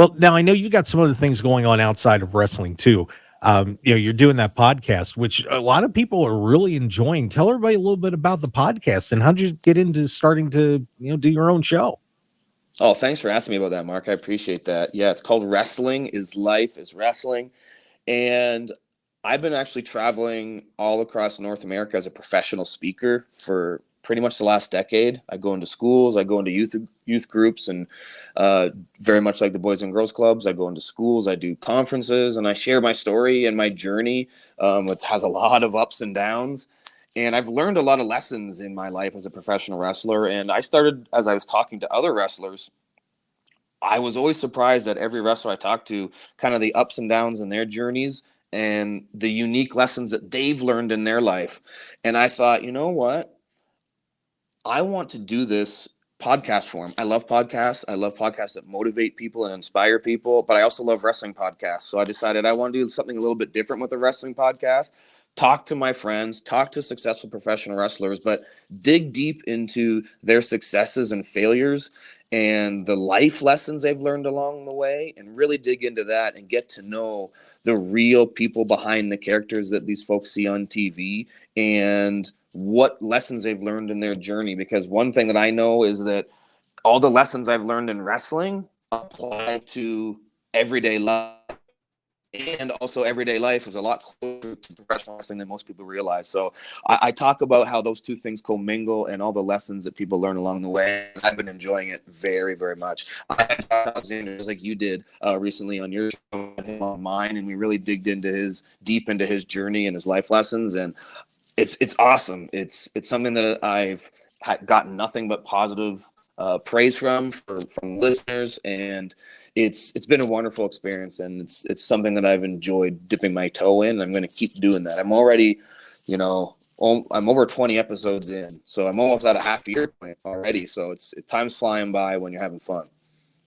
Well, now I know you got some other things going on outside of wrestling too. You're doing that podcast, which a lot of people are really enjoying. Tell everybody a little bit about the podcast and how did you get into starting to, do your own show? Oh, thanks for asking me about that, Mark. I appreciate that. Yeah, it's called Wrestling is Life is Wrestling. And I've been actually traveling all across North America as a professional speaker for pretty much the last decade. I go into schools, I go into youth groups, and very much like the Boys and Girls Clubs, I go into schools, I do conferences, and I share my story and my journey, which has a lot of ups and downs. And I've learned a lot of lessons in my life as a professional wrestler. And I started, as I was talking to other wrestlers, I was always surprised that every wrestler I talked to, kind of the ups and downs in their journeys and the unique lessons that they've learned in their life. And I thought, you know what? I want to do this podcast form. I love podcasts. I love podcasts that motivate people and inspire people, but I also love wrestling podcasts. So I decided I want to do something a little bit different with a wrestling podcast. Talk to my friends, talk to successful professional wrestlers, but dig deep into their successes and failures and the life lessons they've learned along the way, and really dig into that and get to know the real people behind the characters that these folks see on TV and what lessons they've learned in their journey. Because one thing that I know is that all the lessons I've learned in wrestling apply to everyday life. And also everyday life is a lot closer to professional wrestling than most people realize. So I talk about how those two things commingle and all the lessons that people learn along the way. I've been enjoying it very, very much. I had Alexander, just like you did recently on your show, and him on mine, and we really digged deep into his journey and his life lessons. And it's awesome. It's something that I've gotten nothing but positive praise from listeners, and it's been a wonderful experience, and it's something that I've enjoyed dipping my toe in. I'm going to keep doing that. I'm already, I'm over 20 episodes in, so I'm almost at a half year point already. So time's flying by when you're having fun.